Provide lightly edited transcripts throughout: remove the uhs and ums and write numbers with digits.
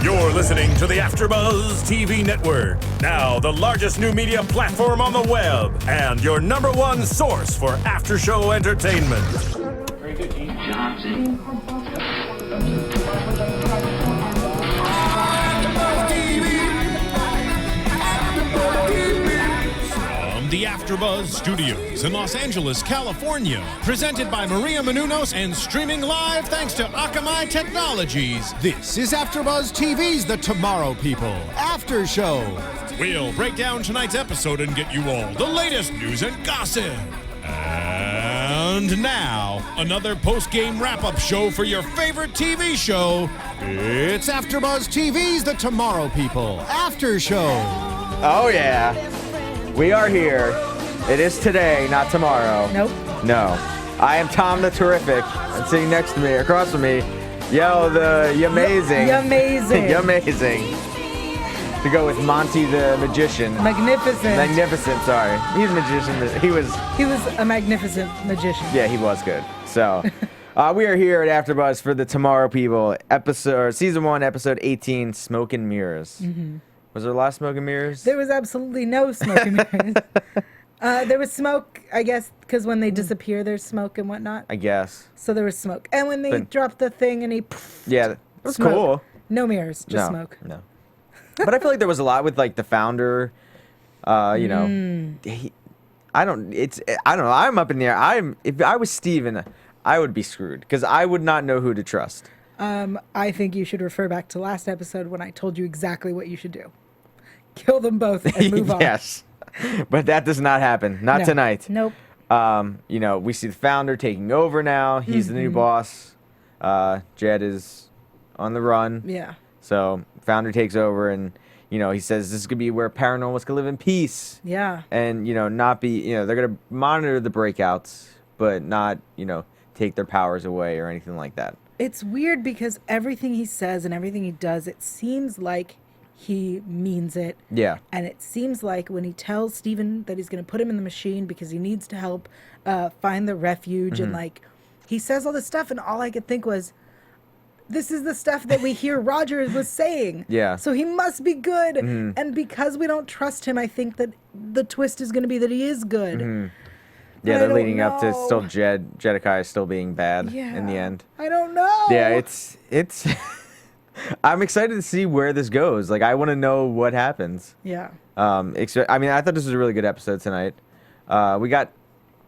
You're listening to the AfterBuzz TV Network, now the largest new media platform on the web, and your #1 source for after-show entertainment. Very good, Gene. Johnson. From the AfterBuzz Studios in Los Angeles, California, presented by Maria Menounos and streaming live thanks to Akamai Technologies. This is AfterBuzz TV's The Tomorrow People After Show. We'll break down tonight's episode and get you all the latest news and gossip. And now, another post-game wrap-up show for your favorite TV show. It's AfterBuzz TV's The Tomorrow People After Show. Oh, yeah. We are here. It is today, not tomorrow. Nope. No. I am Tom the Terrific. And sitting next to me, across from me, Yael the Amazing. Amazing. Amazing. To go with Monty the Magician. Magnificent. Sorry. He's a magician. He was a magnificent magician. Yeah, he was good. So, we are here at AfterBuzz for the Tomorrow People season 1, episode 18, Smoke and Mirrors. Mm-hmm. Was there a lot of smoke and mirrors? There was absolutely no smoke and mirrors. There was smoke, I guess, because when they disappear, there's smoke and whatnot. I guess. So there was smoke. And when they dropped the thing and he... Yeah, that was smoke. cool. No mirrors, just smoke. No. But I feel like there was a lot with, like, the founder. You know, I don't know. I'm up in the air. If I was Steven, I would be screwed because I would not know who to trust. I think you should refer back to last episode when I told you exactly what you should do. Kill them both and move on. Yes. But that does not happen. Not tonight. Nope. You know, we see the founder taking over now. He's the new boss. Jed is on the run. Yeah. So founder takes over and, you know, he says this is going to be where paranormals can live in peace. Yeah. And, you know, not be, you know, they're going to monitor the breakouts, but not, you know, take their powers away or anything like that. It's weird because everything he says and everything he does, it seems like he means it. Yeah. And it seems like when he tells Steven that he's going to put him in the machine because he needs to help find the refuge and, like, he says all this stuff and all I could think was, this is the stuff that we hear Roger was saying. Yeah. So he must be good. And because we don't trust him, I think that the twist is going to be that he is good. Yeah, I they're don't leading up to know. still Jedikiah still being bad in the end. I don't know. Yeah, it's I'm excited to see where this goes. Like, I want to know what happens. Yeah. I mean, I thought this was a really good episode tonight. We got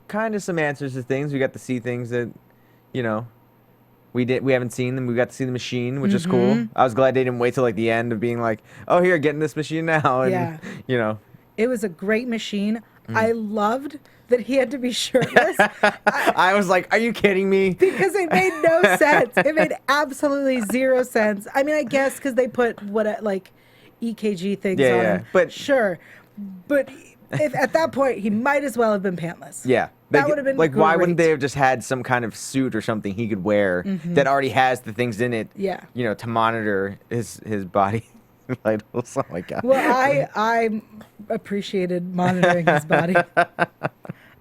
kind of some answers to things. We got to see things that, you know, we haven't seen them. We got to see the machine, which is cool. I was glad they didn't wait till like the end of being like, oh, here, get in this machine now. And, you know. It was a great machine. I loved that he had to be shirtless. I was like, are you kidding me? Because it made no sense. It made absolutely zero sense. I mean, I guess because they put like EKG things on him. But sure. But at that point, he might as well have been pantless. Yeah. That would have been like, great. why wouldn't they have just had some kind of suit or something he could wear that already has the things in it? Yeah. You know, to monitor his body vitals. Oh my God. Well, I appreciated monitoring his body.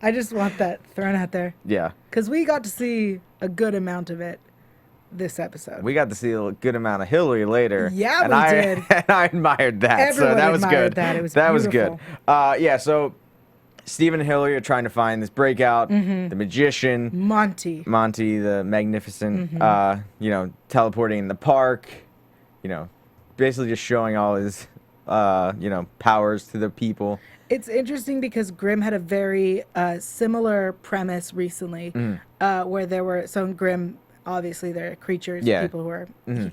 I just want that thrown out there. Yeah. Because we got to see a good amount of it this episode. We got to see a good amount of Hillary later. Yeah, and we did. And I admired that. Everyone so that was admired good. that. It was that was beautiful. good. Yeah, so Steven and Hillary are trying to find this breakout. The magician. Monty the Magnificent. You know, teleporting in the park. You know, basically just showing all his, you know, powers to the people. It's interesting because Grimm had a very similar premise recently where there were, so in Grimm, obviously they're creatures, people who are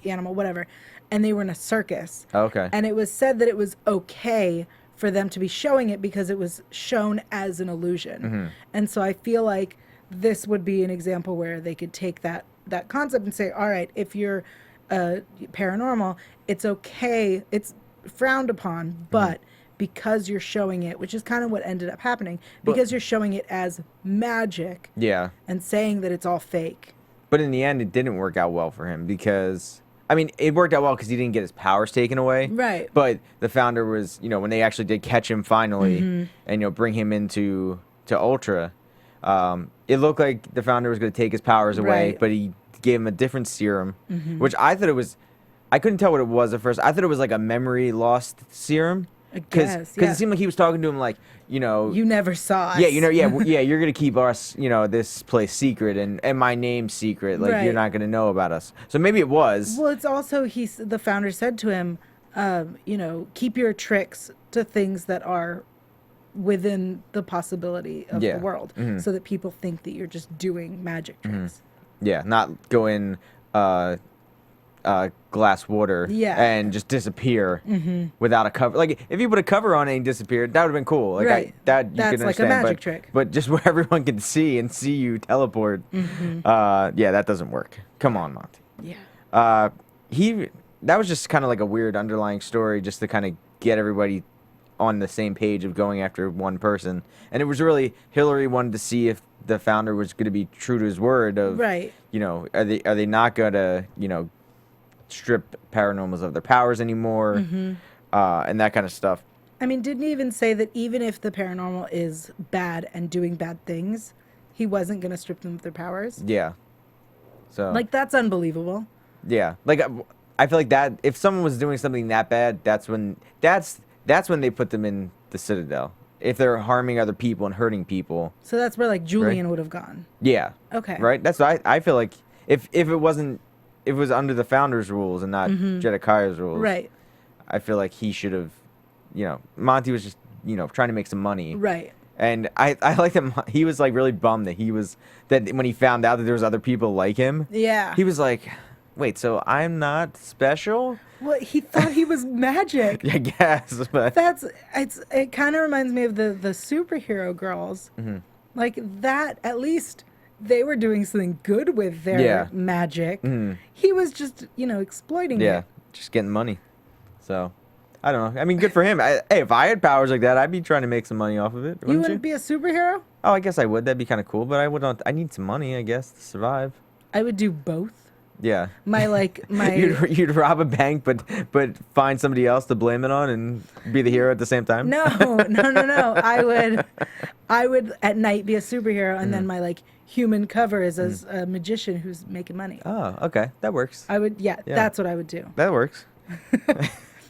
animal, whatever, and they were in a circus. Okay. And it was said that it was okay for them to be showing it because it was shown as an illusion. And so I feel like this would be an example where they could take that concept and say, all right, if you're paranormal, it's okay, it's frowned upon, but because you're showing it, which is kind of what ended up happening, because you're showing it as magic and saying that it's all fake. But in the end, it didn't work out well for him because, I mean, it worked out well because he didn't get his powers taken away. Right. But the founder was, you know, when they actually did catch him finally and, you know, bring him into Ultra, it looked like the founder was going to take his powers away, but he gave him a different serum, which I thought it was I couldn't tell what it was at first. I thought it was like a memory lost serum. Because it seemed like he was talking to him like, you never saw us. Yeah, you're gonna keep us, this place secret and my name secret. Like Right. you're not gonna know about us. So maybe it was. Well, it's also the founder said to him, keep your tricks to things that are within the possibility of the world, so that people think that you're just doing magic tricks. Yeah, not go in glass water and just disappear without a cover. Like if you put a cover on it and disappeared, that would have been cool. Like Right. that you That's could like a understand, magic but, trick. But just where everyone can see you teleport, that doesn't work. Come on, Monty. Yeah. That was just kind of like a weird underlying story just to kind of get everybody on the same page of going after one person. And it was really Hillary wanted to see if the founder was going to be true to his word of, Right. Are they not going to, strip paranormals of their powers anymore, and that kind of stuff. I mean, didn't he even say that even if the paranormal is bad and doing bad things, he wasn't going to strip them of their powers? Yeah. So Like, that's unbelievable. yeah, like I feel like that if someone was doing something that bad, that's when they put them in the Citadel. If they're harming other people and hurting people. So that's where, like, Julian would have gone. Yeah. Okay. Right? That's what I feel like if it was under the founder's rules and not Jedikiah's rules. Right. I feel like he should have, Monty was just, trying to make some money. Right. And I like that he was like really bummed that when he found out that there was other people like him. Yeah. He was like, wait, so I'm not special? Well, he thought he was magic. I guess, but It kind of reminds me of the superhero girls. Like that, at least they were doing something good with their magic. He was just, exploiting yeah, it. just getting money. So, I don't know. I mean, good for him. Hey, if I had powers like that, I'd be trying to make some money off of it. You wouldn't be a superhero? Oh, I guess I would. That'd be kind of cool. But I wouldn't. I need some money, I guess, to survive. I would do both. Yeah. My You'd rob a bank, but find somebody else to blame it on and be the hero at the same time. No. I would at night be a superhero, and then my human cover is as a magician who's making money. Oh, okay, that works. I would, that's what I would do. That works.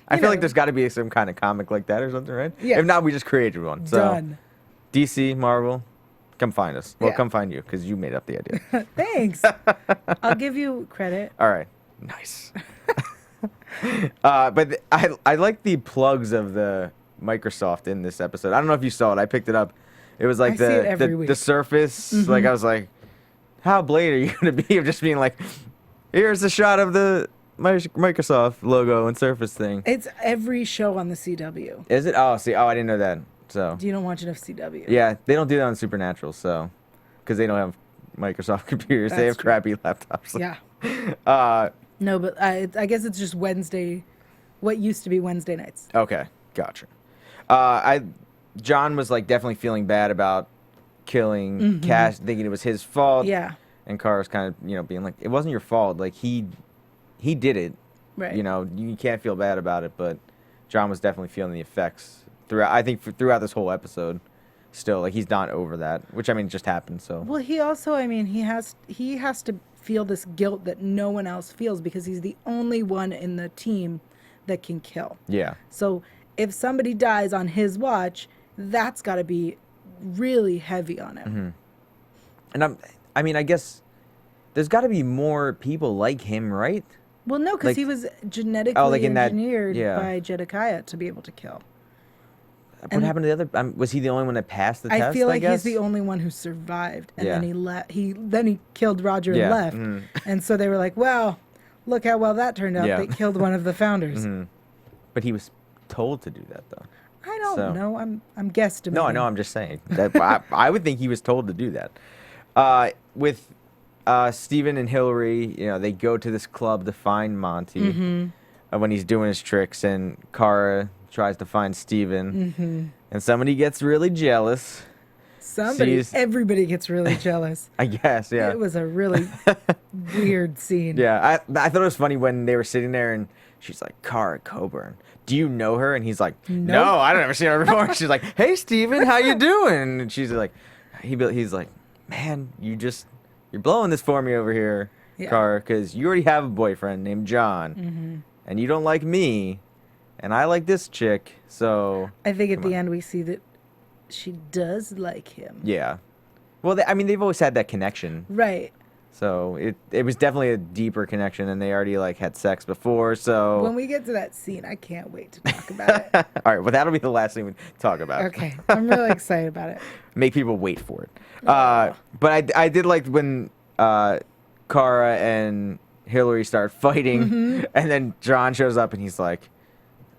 I feel like there's got to be some kind of comic like that or something, right? Yeah. If not, we just created one. So, Done. DC, Marvel, come find us. Well, Yeah. come find you because you made up the idea. Thanks. I'll give you credit. All right. Nice. But I like the plugs of the Microsoft in this episode. I don't know if you saw it. I picked it up. It was like I see it every week. the Surface. Like I was like, how blade are you gonna be of just being like, here's a shot of the Microsoft logo and Surface thing. It's every show on the CW. Is it? Oh, see. Oh, I didn't know that. So. You don't watch enough CW. Yeah, they don't do that on Supernatural, so because they don't have Microsoft computers, they have That's true. crappy laptops. Yeah. No, but I guess it's just Wednesday. What used to be Wednesday nights. Okay, gotcha. John was like definitely feeling bad about killing Cash, thinking it was his fault. Yeah. And Kara's kind of being like, it wasn't your fault. Like he did it. Right. You can't feel bad about it, but John was definitely feeling the effects throughout. I think throughout this whole episode, still like he's not over that, which I mean just happened. So. Well, he also, he has to feel this guilt that no one else feels because he's the only one in the team that can kill. Yeah. So if somebody dies on his watch, that's got to be really heavy on him. And I guess there's got to be more people like him, right? Well, no, because Like- he was genetically like in that- engineered yeah. by Jedikiah to be able to kill. What happened to the other? Was he the only one that passed the test? I feel like guess? he's the only one who survived, and Yeah. then he left. Then he killed Roger Yeah, and left, and so they were like, "Well, look how well that turned out. Yeah. They killed one of the founders." But he was told to do that, though. I don't So- know. I'm guesstimating. No, I know. I'm just saying that I would think he was told to do that. With Steven and Hillary, they go to this club to find Monty when he's doing his tricks, and Kara tries to find Steven, and somebody gets really jealous. Everybody gets really jealous. I guess, yeah. It was a really weird scene. Yeah, I thought it was funny when they were sitting there and she's like, Kara Coburn, do you know her? And he's like, no, I don't ever seen her before. She's like, hey, Steven, how you doing? And she's like, he's like, man, you're blowing this for me over here. Kara, because you already have a boyfriend named John, and you don't like me, and I like this chick, so... I think at the end we see that she does like him. Yeah. Well, they've always had that connection. Right. So it was definitely a deeper connection, and they already, like, had sex before, so... When we get to that scene, I can't wait to talk about it. All right, well, that'll be the last thing we talk about. Okay. I'm really excited about it. Make people wait for it. But I did like when Kara and Hillary start fighting, and then John shows up, and he's like,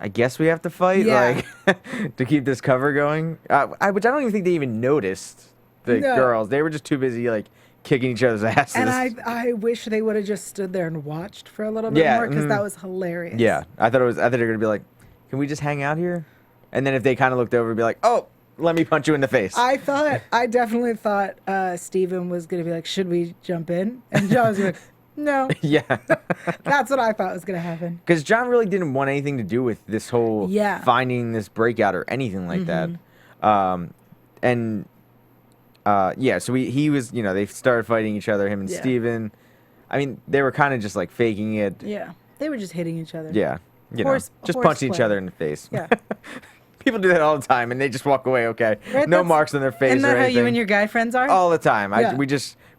I guess we have to fight, Yeah. like, to keep this cover going. Which I don't even think they even noticed, the girls. They were just too busy, like, kicking each other's asses. And I wish they would have just stood there and watched for a little bit more, because that was hilarious. Yeah, I thought they were gonna be like, can we just hang out here? And then if they kind of looked over, it'd be like, oh, let me punch you in the face. I definitely thought Steven was going to be like, should we jump in? And John was like, no. Yeah. That's what I thought was going to happen. Because John really didn't want anything to do with this whole finding this breakout or anything like that. So he was, they started fighting each other, him and Steven. I mean, they were kind of just like faking it. Yeah. They were just hitting each other. Yeah. Just punching each other in the face. Yeah. People do that all the time, and they just walk away, okay? Right, no marks on their face isn't or that anything. how you and your guy friends are? All the time. Yeah.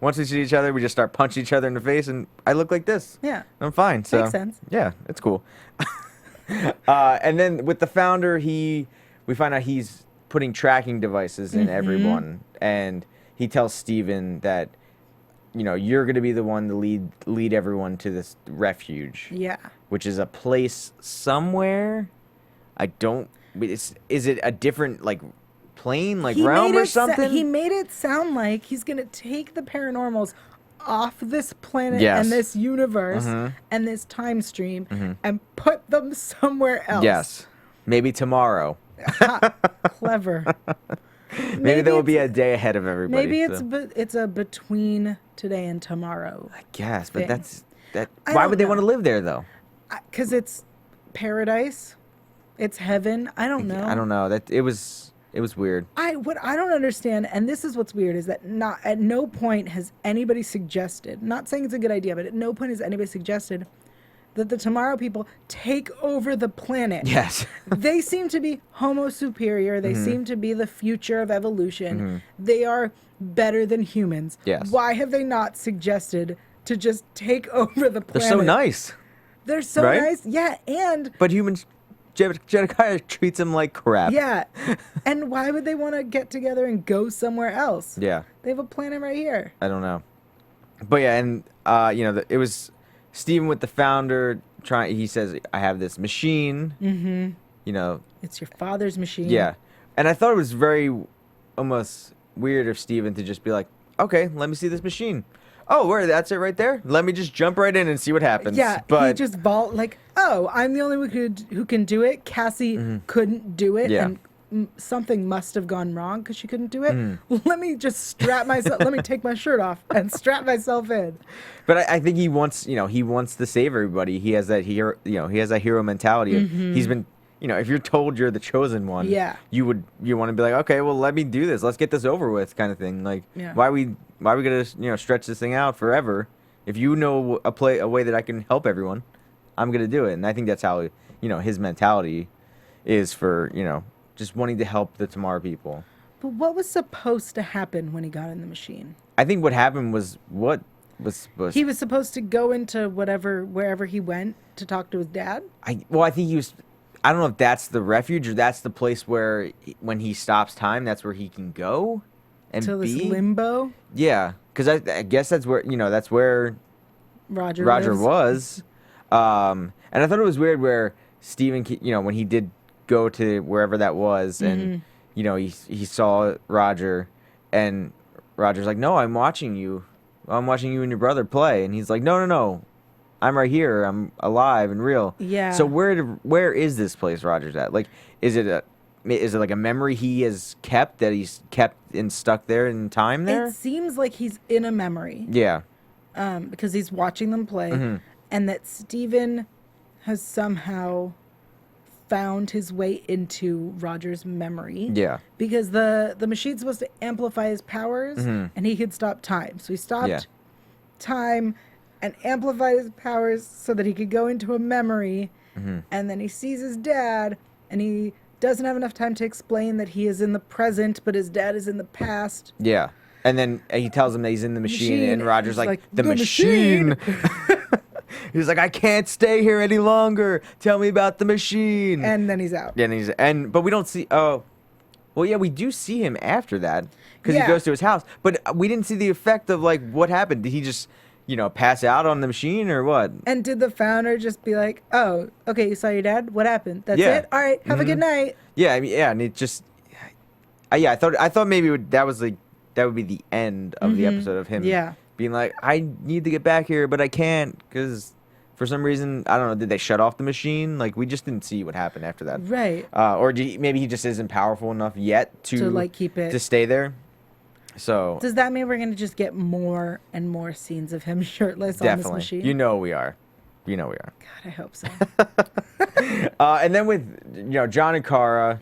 Once we see each other, we just start punching each other in the face, and I look like this. Yeah. I'm fine. So, Makes sense. Yeah, it's cool. And then with the founder, we find out he's putting tracking devices in everyone, and he tells Steven that, you're going to be the one to lead everyone to this refuge. Yeah. Which is a place somewhere. Is it a different, like, plane, like realm or something? He made it sound like he's going to take the paranormals off this planet and this universe and this time stream and put them somewhere else. Yes. Maybe tomorrow. Clever. Maybe there will be a day ahead of everybody. Maybe it's a between today and tomorrow. I guess, but thing. Why would they want to live there, though? Because it's paradise. It's heaven. I don't know. I don't know. It was weird. What I don't understand, and this is what's weird, is that at no point has anybody suggested, not saying it's a good idea, but at no point has anybody suggested that the Tomorrow people take over the planet. Yes. They seem to be Homo superior. They seem to be the future of evolution. They are better than humans. Yes. Why have they not suggested to just take over the planet? They're so nice. They're so nice. Yeah, But humans... Jedikiah treats him like crap. Yeah. And why would they want to get together and go somewhere else? Yeah. They have a planet right here. I don't know. But yeah, and, it was Steven with the founder he says, I have this machine. It's your father's machine. Yeah. And I thought it was very almost weird of Steven to just be like, okay, let me see this machine. Oh, that's it right there? Let me just jump right in and see what happens. Yeah, he just I'm the only one who can do it. Cassie couldn't do it, and something must have gone wrong because she couldn't do it. Let me just strap myself. Let me take my shirt off and strap myself in. But I think he wants to save everybody. He has that hero mentality. He's been, if you're told you're the chosen one, you want to be like, okay, well, let me do this. Let's get this over with, kind of thing. Like, why are we gonna stretch this thing out forever? If you know a way that I can help everyone, I'm gonna do it. And I think that's how his mentality is for just wanting to help the Tomorrow people. But what was supposed to happen when he got in the machine? I think what happened was he was supposed to go into wherever he went to talk to his dad. I think he was. I don't know if that's the refuge or that's the place where when he stops time, that's where he can go and to be. This limbo. Yeah, because I guess that's where Roger was. And I thought it was weird where Steven, when he did go to wherever that was, and he saw Roger, and Roger's like, "No, I'm watching you. I'm watching you and your brother play," and he's like, "No, I'm right here. I'm alive and real." Yeah. So where is this place Roger's at? Like, is it like a memory he has kept that he's kept and stuck there in time there? It seems like he's in a memory. Yeah. Because he's watching them play, and that Steven has somehow found his way into Roger's memory. Yeah. Because the machine's supposed to amplify his powers, and he could stop time. So he stopped time, and amplified his powers so that he could go into a memory. Mm-hmm. And then he sees his dad, and he doesn't have enough time to explain that he is in the present, but his dad is in the past. Yeah. And then he tells him that he's in the machine, and Roger's He's like, the machine. He's like, I can't stay here any longer. Tell me about the machine. And then he's out. But we don't see. Oh, well, yeah, we do see him after that because he goes to his house. But we didn't see the effect of like what happened. Did he just, pass out on the machine or what? And did the founder just be like, "Oh, okay, you saw your dad. What happened? That's it. All right, have a good night." Yeah, I mean, yeah, and it just, I thought maybe that would be the end of the episode of him. Being like, I need to get back here, but I can't because for some reason, I don't know, did they shut off the machine? Like, we just didn't see what happened after that. Right. Or maybe he just isn't powerful enough yet to like keep it. To stay there. So. Does that mean we're going to just get more and more scenes of him shirtless on this machine? You know we are. God, I hope so. And then with, John and Kara,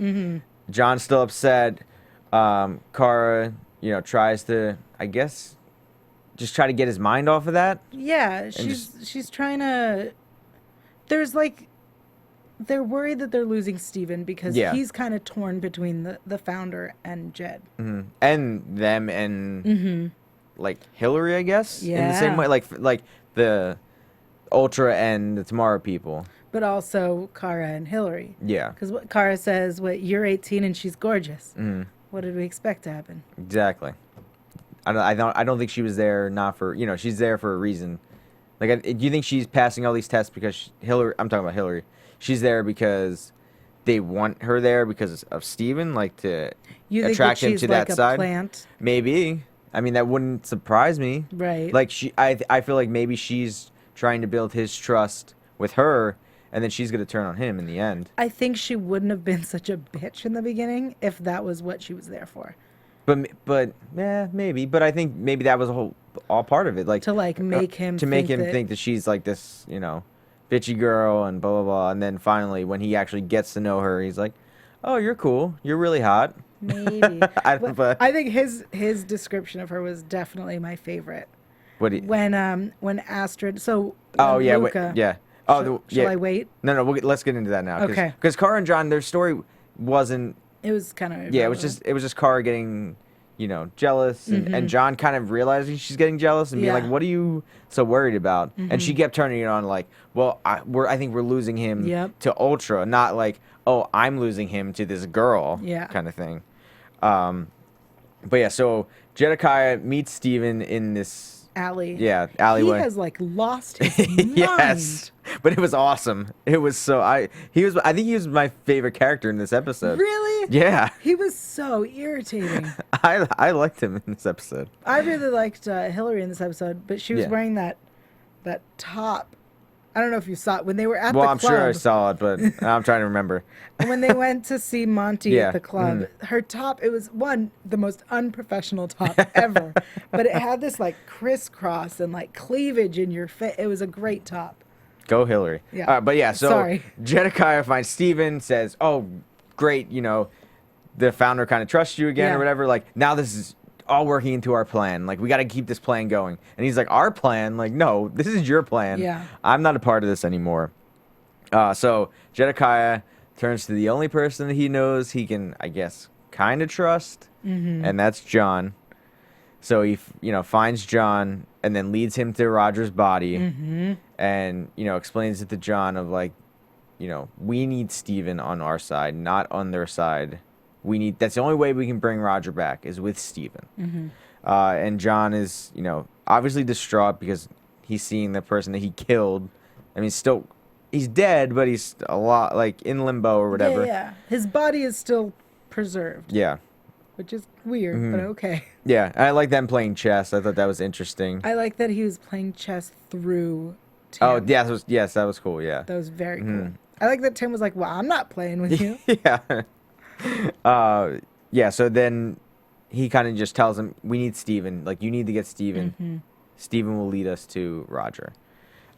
John's still upset. Kara, tries to, I guess, just try to get his mind off of that. Yeah, she's trying to. There's like, they're worried that they're losing Steven because he's kind of torn between the founder and Jed. Mm-hmm. And them and like Hillary, I guess. In the same way, like the Ultra and the Tomorrow people. But also Kara and Hillary. Yeah. Because what Kara says, you're 18 and she's gorgeous. Mm-hmm. What did we expect to happen? Exactly. I don't think she was there not for, she's there for a reason. Like, do you think she's passing all these tests because Hillary? I'm talking about Hillary. She's there because they want her there because of Steven, like to attract him to that side. Plant? Maybe. I mean, that wouldn't surprise me. Right. Like I feel like maybe she's trying to build his trust with her, and then she's gonna turn on him in the end. I think she wouldn't have been such a bitch in the beginning if that was what she was there for. But yeah, maybe. But I think maybe that was all part of it, like to like make him think that she's like this, bitchy girl and blah blah blah. And then finally, when he actually gets to know her, he's like, "Oh, you're cool. You're really hot." Maybe. I think his description of her was definitely my favorite. When Astrid. So. Luca, yeah. Shall I wait? No. Let's get into that now. Okay. Because Kara and John, their story wasn't. It was kind of. Yeah, it was just Kara getting, jealous, and John kind of realizing she's getting jealous and being like, "What are you so worried about?" And she kept turning it on like, "Well, I think we're losing him to Ultra, not like, oh, I'm losing him to this girl, kind of thing." But yeah, so Jedikiah meets Steven in this alleyway. He has like lost his mind. Yes, but it was awesome. It was so I think he was my favorite character in this episode. Really? Yeah. He was so irritating. I liked him in this episode. I really liked Hillary in this episode, but she was wearing that top. I don't know if you saw it when they were at the club. Well, I'm sure I saw it, but I'm trying to remember. When they went to see Monty at the club, her top, it was the most unprofessional top ever. But it had this like crisscross and like cleavage in your face. It was a great top. Go Hillary. Yeah. But yeah, so Jedikiah finds Steven, says, "Oh, great, the founder kind of trusts you again or whatever. Like, now this is all working into our plan. Like, we got to keep this plan going." And he's like, "Our plan? Like, no, this is your plan. Yeah. I'm not a part of this anymore." So Jedikiah turns to the only person that he knows he can, I guess, kind of trust, and that's John. So he, finds John and then leads him to Roger's body, and explains it to John of like, we need Steven on our side, not on their side. That's the only way we can bring Roger back is with Steven. And John is, obviously distraught because he's seeing the person that he killed. I mean, he's dead, but he's a lot like in limbo or whatever. Yeah. His body is still preserved. Yeah. Which is weird, but okay. Yeah. I like them playing chess. I thought that was interesting. I like that he was playing chess through Tim. Oh, yeah. That was cool. Yeah. That was very cool. I like that Tim was like, "Well, I'm not playing with you." Yeah. So then he kind of just tells him, "We need Steven. Like, you need to get Steven. Steven will lead us to Roger."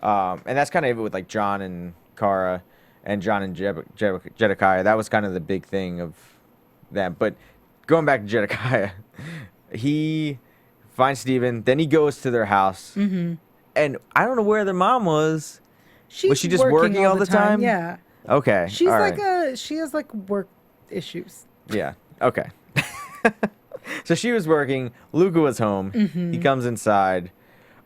And that's kind of it with like John and Kara and John and Jedikiah. That was kind of the big thing of that. But going back to Jedikiah, he finds Steven, then he goes to their house, and I don't know where their mom was. Was she just working all the time? Yeah. Okay. She's all like right. she has like work issues. Yeah. Okay. So she was working. Luca was home. He comes inside,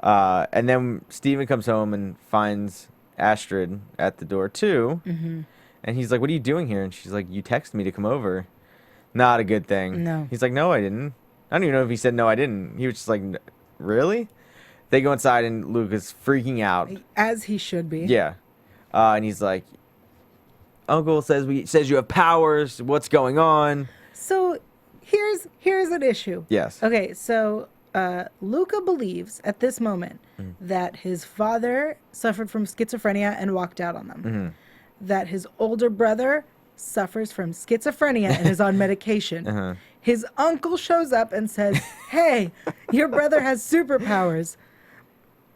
and then Steven comes home and finds Astrid at the door too. And he's like, "What are you doing here?" And she's like, "You texted me to come over." Not a good thing. No. He's like, "No, I didn't." I don't even know if he said no, I didn't. He was just like, "Really?" They go inside and Luca's freaking out. As he should be. Yeah. And he's like, "Uncle says you have powers. What's going on?" So here's an issue. Yes. Okay, so Luca believes at this moment that his father suffered from schizophrenia and walked out on them. That his older brother suffers from schizophrenia and is on medication. His uncle shows up and says, "Hey, your brother has superpowers."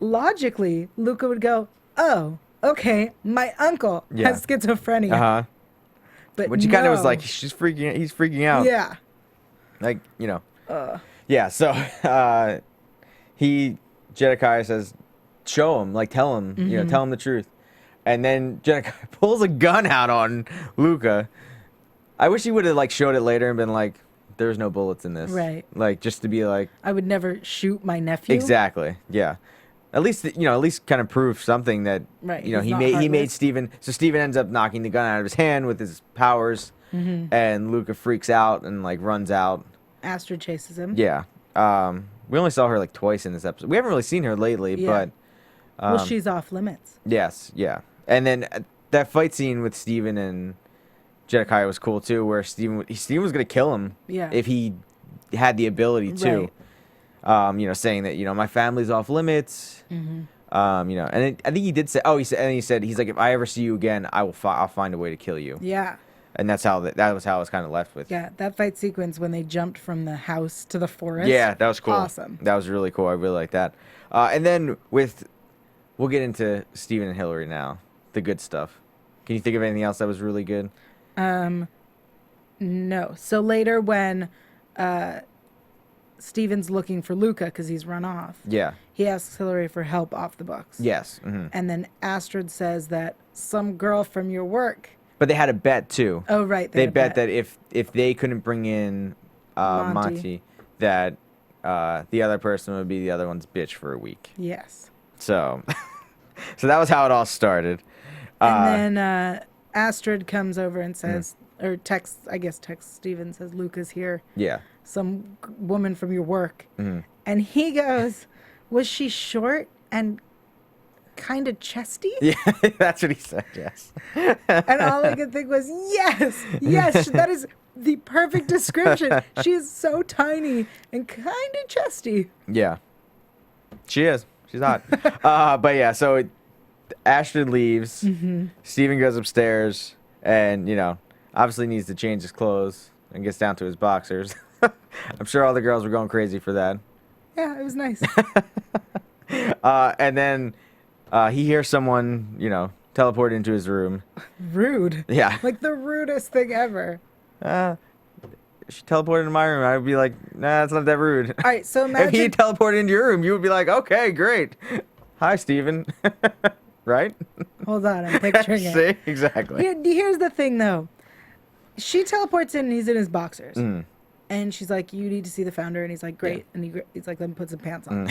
Logically, Luca would go, "Oh, okay, my uncle has schizophrenia." But Which he kind of was like, he's freaking out. Yeah. Like, you know. Yeah, so Jedikiah says, show him, like tell him, you know, tell him the truth. And then Jedikiah pulls a gun out on Luca. I wish he would have like showed it later and been like, there's no bullets in this. Right. Like just to be like, I would never shoot my nephew. exactly. Yeah. At least kind of prove something that Right, you know he's he not made heartless. Steven. So Steven ends up knocking the gun out of his hand with his powers, and Luca freaks out and like runs out. Astrid chases him. Yeah. We only saw her like twice in this episode. We haven't really seen her lately, Yeah. but Well, she's off limits. yes, yeah. And then that fight scene with Steven and Jedikiah was cool too, where Steven was gonna kill him Yeah. if he had the ability to. Right. You know, saying that, you know, my family's off limits. You know, and I think he did say, he's like, if I ever see you again, I'll find a way to kill you. Yeah. And that's how that was how it was kind of left with. Yeah. That fight sequence when they jumped from the house to the forest. Yeah, that was cool. Awesome. That was really cool. I really like that. And then we'll get into Steven and Hillary now, the good stuff. Can you think of anything else that was really good? No. So later when Steven's looking for Luca because he's run off. Yeah. He asks Hillary for help off the books. Yes. And then Astrid says that some girl from your work. But they had a bet too. Oh, right. They had a bet that if they couldn't bring in Monty, that the other person would be the other one's bitch for a week. Yes. So, so that was how it all started. And then Astrid comes over and says, or texts Steven, says, Luca's here. Yeah. Some woman from your work. And he goes, was she short and kind of chesty? Yeah, that's what he said, yes. And all I could think was, yes, that is the perfect description. She is so tiny and kind of chesty. Yeah. She is. She's hot. But yeah, so Astrid leaves. Steven goes upstairs and, you know, obviously needs to change his clothes and gets down to his boxers. I'm sure all the girls were going crazy for that. Yeah, it was nice. And then he hears someone, you know, teleport into his room. Rude. Yeah. Like the rudest thing ever. She teleported into my room. I would be like, nah, it's not that rude. All right, so If he imagine. teleported into your room, you would be like, okay, great. Hi, Steven. Right? Hold on, I'm picturing it. See? Exactly. Here's the thing, though. She teleports in and he's in his boxers. And she's like, you need to see the founder. And he's like, great. Yeah. And he's like, let me put some pants on.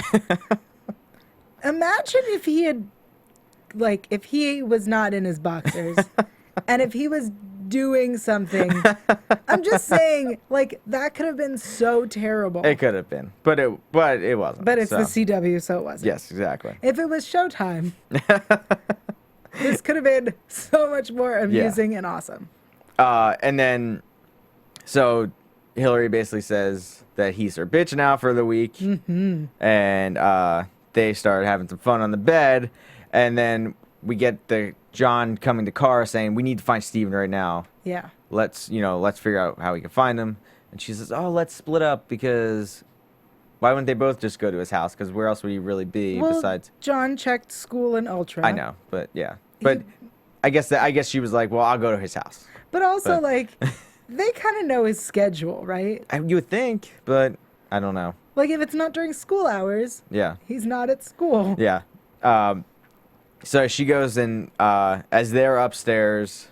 Imagine if he had, like, if he was not in his boxers and if he was doing something. I'm just saying, like, that could have been so terrible. It could have been, but it wasn't. But it's so. the CW, so it wasn't. Yes, exactly. If it was Showtime, this could have been so much more amusing and awesome. And then, so Hillary basically says that he's her bitch now for the week, and they start having some fun on the bed, and then we get the John coming to Kara saying we need to find Steven right now. Yeah. Let's figure out how we can find him. And she says, oh, let's split up because why wouldn't they both just go to his house? Because where else would he really be besides? John checked school and Ultra. I know, but yeah, but I guess she was like, well, I'll go to his house. But also, like, they kind of know his schedule, right? You would think, but I don't know. Like, if it's not during school hours, Yeah. he's not at school. Yeah. So she goes and as they're upstairs,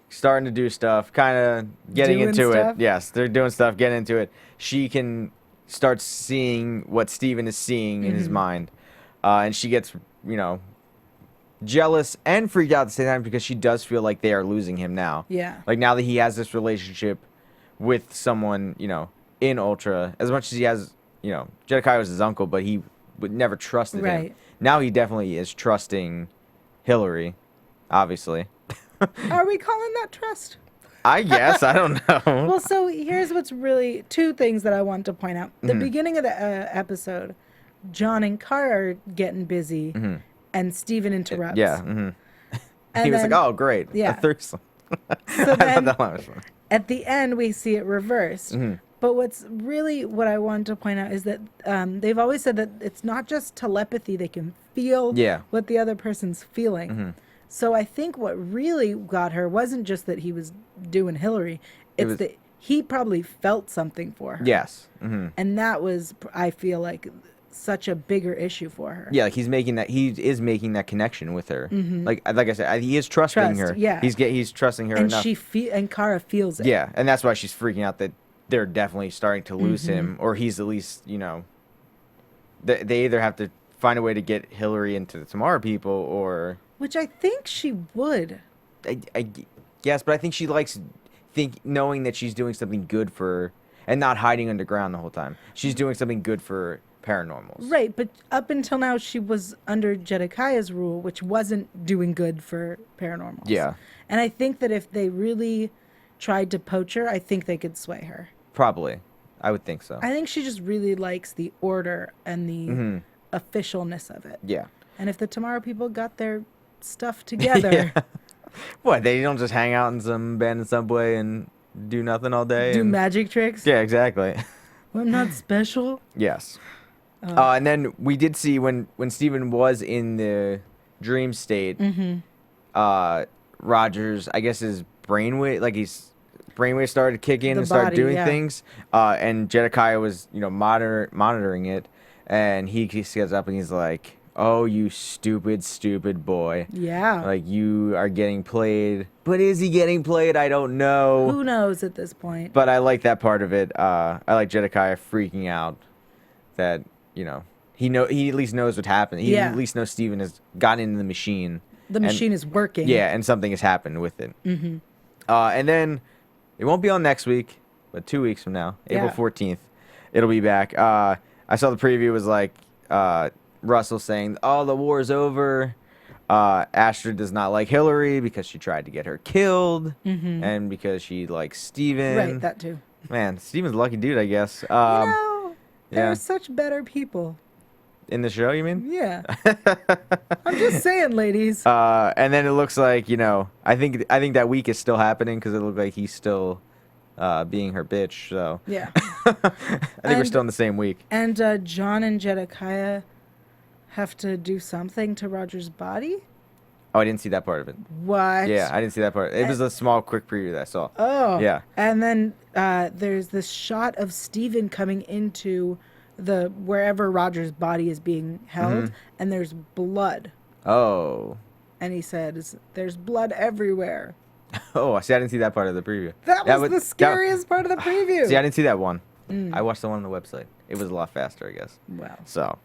starting to do stuff, kind of getting Doing into stuff? it. Yes, they're doing stuff, getting into it. She can start seeing what Steven is seeing in his mind, and she gets, jealous and freaked out at the same time because she does feel like they are losing him now. Yeah. Like now that he has this relationship with someone, in Ultra, as much as he has, Jedikiah was his uncle, but he would never trusted him. Right. Now he definitely is trusting Hillary, obviously. Are we calling that trust? I guess. I don't know. Well, so here's what's really two things that I want to point out. The beginning of the episode, John and Kara are getting busy, and Steven interrupts. Yeah. And He was then- like, oh, great. Yeah. A threesome. So I thought then that was fun. at the end, we see it reversed. But what I wanted to point out is that they've always said that it's not just telepathy. They can feel what the other person's feeling. So I think what really got her wasn't just that he was doing Hillary. It's that he probably felt something for her. Yes. And that was, I feel like, such a bigger issue for her. Yeah, like he is making that connection with her. Like I said, he is trusting her. Yeah. He's trusting her And enough. and Kara feels it. Yeah, and that's why she's freaking out that they're definitely starting to lose him, or he's at least, they either have to find a way to get Hillary into the Tomorrow people, or Which I think she would. I yes, but I think she likes knowing that she's doing something good for, and not hiding underground the whole time. She's doing something good for paranormals. Right, but up until now, she was under Jedikiah's rule, which wasn't doing good for paranormals. Yeah. And I think that if they really tried to poach her, I think they could sway her. Probably. I would think so. I think she just really likes the order and the officialness of it. Yeah. And if the Tomorrow people got their stuff together, What, they don't just hang out in some abandoned subway and do nothing all day? do and... magic tricks. Yeah, exactly. I'm not special. Yes. And then we did see when Steven was in the dream state, Rogers, I guess his brainwave started to kick in The and start body, doing yeah. things. And Jedikiah was, monitoring it. And he gets up and he's like, oh, you stupid, stupid boy. Yeah. Like, you are getting played. But is he getting played? I don't know. Who knows at this point? But I like that part of it. I like Jedikiah freaking out that, he at least knows what happened. He Yeah. at least knows Steven has gotten into the machine. The machine is working. Yeah, and something has happened with it. And then it won't be on next week, but 2 weeks from now, April 14th, it'll be back. I saw the preview was like Russell saying, oh, the war's over. Astrid does not like Hillary because she tried to get her killed and because she likes Steven. Right, that too. Man, Steven's a lucky dude, I guess. They're yeah. such better people. In the show, you mean? Yeah. I'm just saying, ladies. And then it looks like, I think that week is still happening because it looked like he's still being her bitch. So Yeah. I think we're still in the same week. And John and Jedikiah have to do something to Roger's body? Oh, I didn't see that part of it. What? Yeah, I didn't see that part. It was a small, quick preview that I saw. Oh. Yeah. And then there's this shot of Steven coming into wherever Roger's body is being held, and there's blood. Oh. And he says, there's blood everywhere. Oh, see, I didn't see that part of the preview. That was the scariest part of the preview. See, I didn't see that one. I watched the one on the website. It was a lot faster, I guess. Wow. So,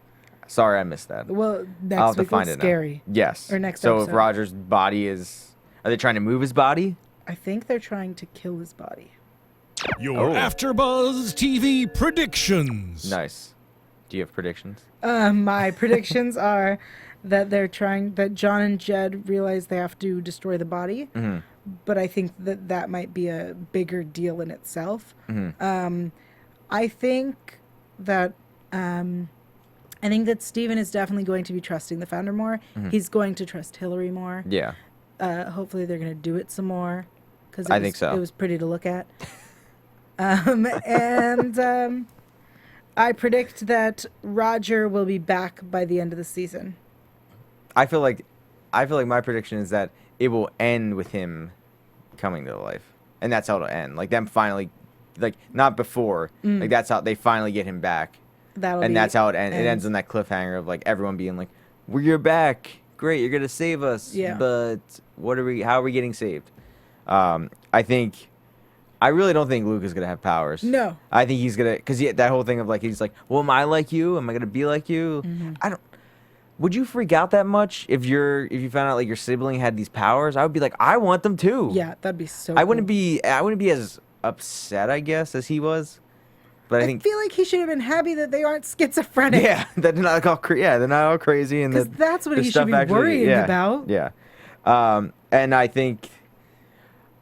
sorry I missed that. Well, I'll next have to week find was it scary. now. Yes. Or next So episode. if Roger's body is... Are they trying to move his body? I think they're trying to kill his body. Your Oh. AfterBuzz TV predictions. Nice. Do you have predictions? My predictions are that John and Jed realize they have to destroy the body, but I think that might be a bigger deal in itself. I think that Steven is definitely going to be trusting the founder more. He's going to trust Hillary more. Yeah. Hopefully they're going to do it some more because I think so. It was pretty to look at. I predict that Roger will be back by the end of the season. I feel like my prediction is that it will end with him coming to life. And that's how it'll end. Like them finally, like not before. Like that's how they finally get him back. That's how it ends. It ends on that cliffhanger of like everyone being like, you're back. Great, you're gonna save us. Yeah. But how are we getting saved? I really don't think Luca's gonna have powers. No. I think he's gonna, cause that whole thing of like, he's like, well, am I like you? Am I gonna be like you? Would you freak out that much if you found out like your sibling had these powers? I would be like, I want them too. Yeah, that'd be so I cool. wouldn't be as upset, I guess, as he was. But I feel like he should have been happy that they aren't schizophrenic. yeah, they're not all they're not all crazy, and because that's what the he should be stuff worrying about. Yeah, and I think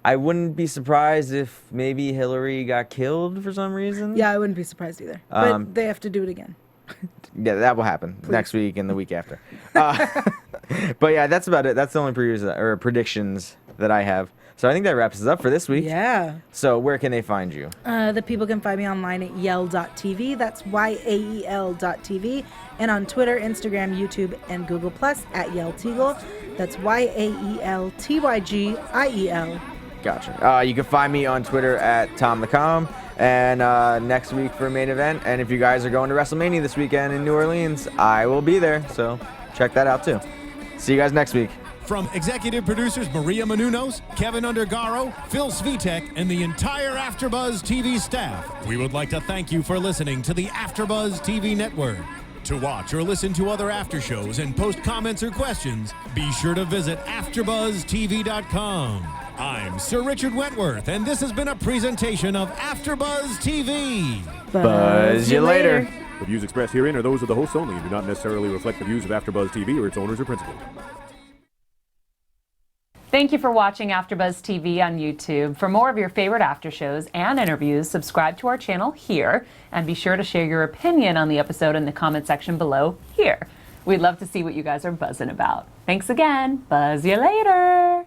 I wouldn't be surprised if maybe Hillary got killed for some reason. Yeah, I wouldn't be surprised either. But they have to do it again. Yeah, that will happen next week and the week after. But yeah, that's about it. That's the only predictions that I have. So I think that wraps us up for this week. Yeah. So where can they find you? The people can find me online at yael.tv. That's YAEL.tv. And on Twitter, Instagram, YouTube, and Google Plus at Yael Tygiel. That's YAELTYGIEL. Gotcha. You can find me on Twitter at Tom the Com. And next week for a main event. And if you guys are going to WrestleMania this weekend in New Orleans, I will be there. So check that out too. See you guys next week. From executive producers Maria Menounos, Kevin Undergaro, Phil Svitek, and the entire AfterBuzz TV staff, we would like to thank you for listening to the AfterBuzz TV network. To watch or listen to other after shows and post comments or questions, be sure to visit AfterBuzzTV.com. I'm Sir Richard Wentworth, and this has been a presentation of AfterBuzz TV. Buzz you later. The views expressed herein are those of the hosts only and do not necessarily reflect the views of AfterBuzz TV or its owners or principals. Thank you for watching AfterBuzz TV on YouTube. For more of your favorite after shows and interviews, subscribe to our channel here, and be sure to share your opinion on the episode in the comment section below here. We'd love to see what you guys are buzzing about. Thanks again. Buzz you later.